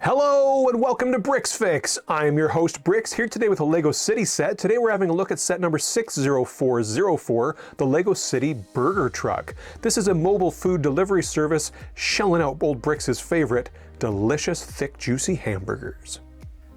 Hello and welcome to BrixFix. I'm your host Brix, here today with a LEGO City set. Today we're having a look at set number 60404, the LEGO City Burger Truck. This is a mobile food delivery service shelling out old Brix's favorite, delicious, thick, juicy hamburgers.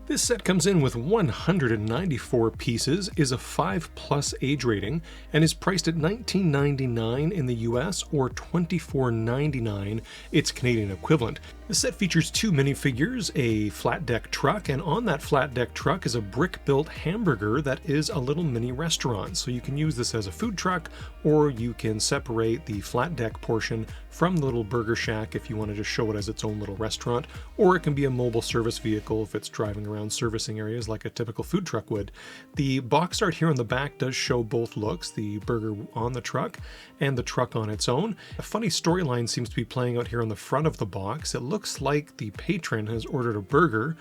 This set comes in with 194 pieces, is a 5+ age rating, and is priced at $19.99 in the US or $24.99 its Canadian equivalent. The set features two minifigures, a flat deck truck, and on that flat deck truck is a brick-built hamburger that is a little mini restaurant. So you can use this as a food truck, or you can separate the flat deck portion from the little burger shack if you want to just show it as its own little restaurant, or it can be a mobile service vehicle if it's driving around servicing areas like a typical food truck would. The box art here on the back does show both looks, the burger on the truck and the truck on its own. A funny storyline seems to be playing out here on the front of the box. It looks like the patron has ordered a burger,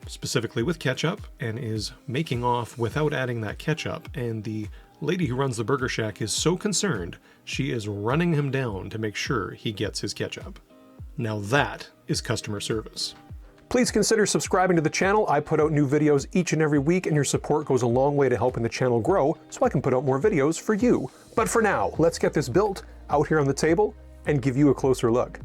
specifically with ketchup, and is making off without adding that ketchup, and the lady who runs the burger shack is so concerned she is running him down to make sure he gets his ketchup. Now that is customer service. Please consider subscribing to the channel. I put out new videos each and every week, and your support goes a long way to helping the channel grow so I can put out more videos for you. But for now, let's get this built out here on the table and give you a closer look.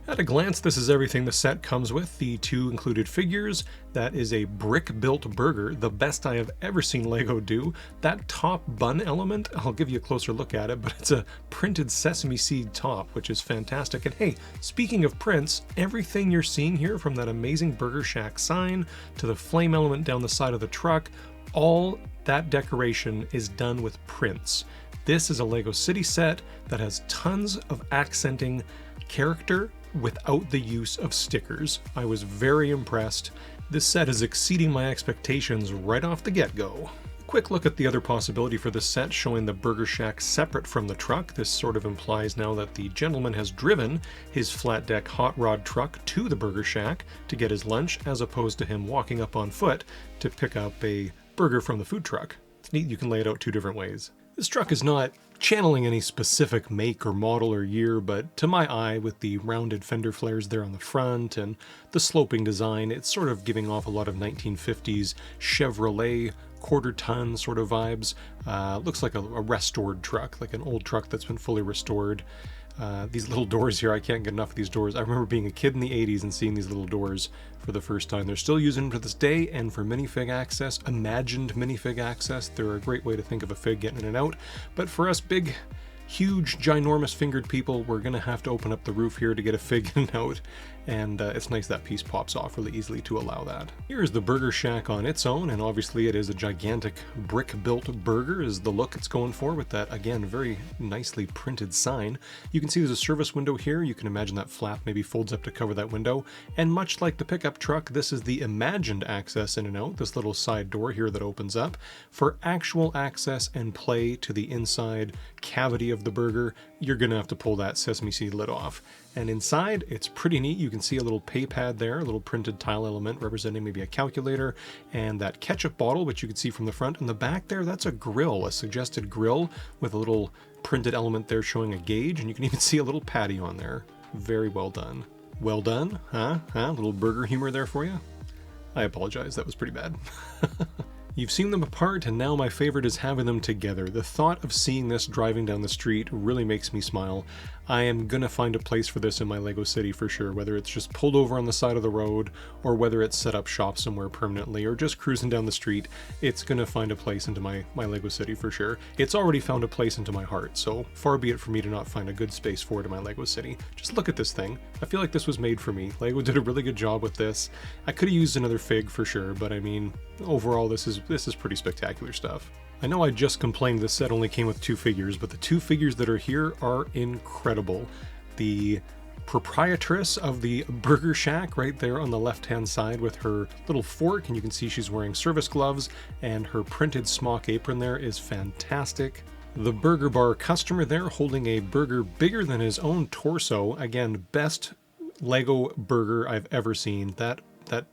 At a glance, this is everything the set comes with. The two included figures. That is a brick-built burger, the best I have ever seen LEGO do. That top bun element, I'll give you a closer look at it, but it's a printed sesame seed top, which is fantastic. And hey, speaking of prints, everything you're seeing here, from that amazing Burger Shack sign to the flame element down the side of the truck, all that decoration is done with prints. This is a LEGO City set that has tons of accenting character without the use of stickers. I was very impressed. This set is exceeding my expectations right off the get-go. Quick look at the other possibility for this set, showing the Burger Shack separate from the truck. This sort of implies now that the gentleman has driven his flat deck hot rod truck to the Burger Shack to get his lunch, as opposed to him walking up on foot to pick up a burger from the food truck. It's neat, you can lay it out two different ways. This truck is not channeling any specific make or model or year, but to my eye, with the rounded fender flares there on the front and the sloping design, it's sort of giving off a lot of 1950s Chevrolet quarter-ton sort of vibes. Looks like a restored truck, like an old truck that's been fully restored. These little doors here, I can't get enough of these doors. I remember being a kid in the 80s and seeing these little doors for the first time. They're still using them to this day, and for minifig access, imagined minifig access, they're a great way to think of a fig getting in and out. But for us big, huge, ginormous fingered people, we're gonna have to open up the roof here to get a fig in and out, and it's nice that piece pops off really easily to allow that. Here's the Burger Shack on its own, and obviously it is a gigantic brick-built burger is the look it's going for, with that, again, very nicely printed sign. You can see there's a service window here. You can imagine that flap maybe folds up to cover that window, and much like the pickup truck, this is the imagined access in and out, this little side door here that opens up. For actual access and play to the inside cavity of the burger, you're gonna have to pull that sesame seed lid off. And inside, it's pretty neat. You can see a little pay pad there, a little printed tile element representing maybe a calculator, and that ketchup bottle, which you can see from the front. And the back there, that's a grill, a suggested grill with a little printed element there showing a gauge, and you can even see a little patty on there. Very well done. Well done, huh? A little burger humor there for you? I apologize, that was pretty bad. You've seen them apart, and now my favorite is having them together. The thought of seeing this driving down the street really makes me smile. I am gonna find a place for this in my LEGO City for sure, whether it's just pulled over on the side of the road, or whether it's set up shop somewhere permanently, or just cruising down the street. It's gonna find a place into my LEGO City for sure. It's already found a place into my heart, so far be it for me to not find a good space for it in my LEGO City. Just look at this thing. I feel like this was made for me. LEGO did a really good job with this. I could have used another fig for sure, but I mean, overall this is pretty spectacular stuff. I know I just complained this set only came with two figures, but the two figures that are here are incredible. The proprietress of the Burger Shack right there on the left-hand side with her little fork, and you can see she's wearing service gloves, and her printed smock apron there is fantastic. The burger bar customer there holding a burger bigger than his own torso. Again, best LEGO burger I've ever seen. That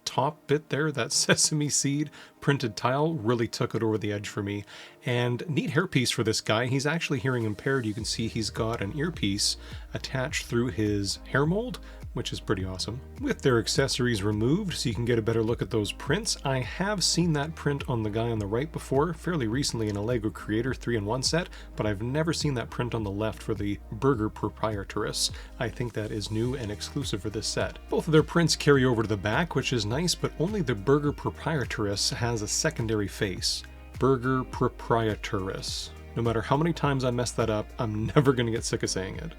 top bit there, that sesame seed printed tile, really took it over the edge for me. And neat hairpiece for this guy. He's actually hearing impaired. You can see he's got an earpiece attached through his hair mold. which is pretty awesome. With their accessories removed so you can get a better look at those prints, I have seen that print on the guy on the right before, fairly recently in a LEGO Creator 3-in-1 set, but I've never seen that print on the left for the Burger Proprietress. I think that is new and exclusive for this set. Both of their prints carry over to the back, which is nice, but only the Burger Proprietress has a secondary face. Burger Proprietress. No matter how many times I mess that up, I'm never going to get sick of saying it.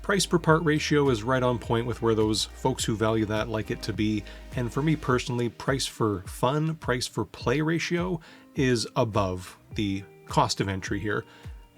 Price per part ratio is right on point with where those folks who value that like it to be, and for me personally, price for fun, price for play ratio is above the cost of entry here.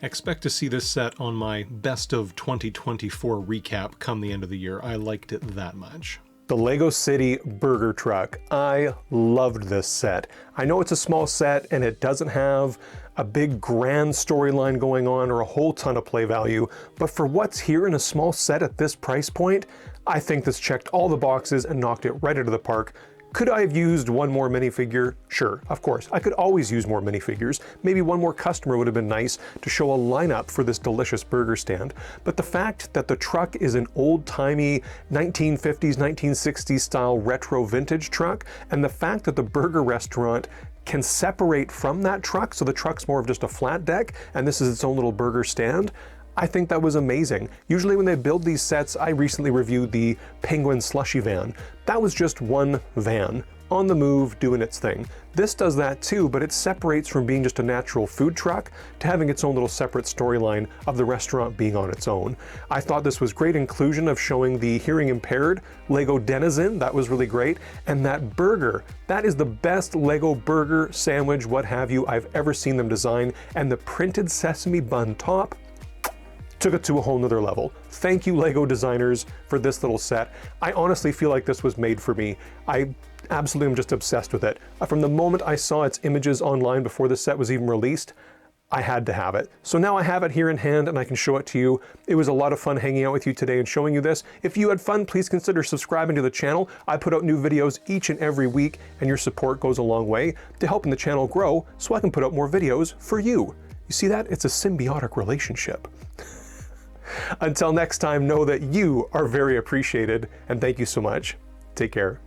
Expect to see this set on my best of 2024 recap come the end of the year. I liked it that much. The LEGO City Burger Truck. I loved this set. I know it's a small set and it doesn't have a big grand storyline going on or a whole ton of play value, but for what's here in a small set at this price point, I think this checked all the boxes and knocked it right out of the park. Could I have used one more minifigure? Sure, of course. I could always use more minifigures. Maybe one more customer would have been nice to show a lineup for this delicious burger stand. But the fact that the truck is an old-timey 1950s, 1960s style retro vintage truck, and the fact that the burger restaurant can separate from that truck, so the truck's more of just a flat deck, and this is its own little burger stand, I think that was amazing. Usually when they build these sets, I recently reviewed the Penguin Slushy Van. That was just one van, on the move, doing its thing. This does that too, but it separates from being just a natural food truck to having its own little separate storyline of the restaurant being on its own. I thought this was great inclusion of showing the hearing impaired LEGO Denizen. That was really great. And that burger, that is the best LEGO burger, sandwich, what have you, I've ever seen them design. And the printed sesame bun top took it to a whole nother level. Thank you, LEGO designers, for this little set. I honestly feel like this was made for me. I absolutely am just obsessed with it. From the moment I saw its images online before the set was even released, I had to have it. So now I have it here in hand and I can show it to you. It was a lot of fun hanging out with you today and showing you this. If you had fun, please consider subscribing to the channel. I put out new videos each and every week, and your support goes a long way to helping the channel grow so I can put out more videos for you. You see that? It's a symbiotic relationship. Until next time, know that you are very appreciated, and thank you so much. Take care.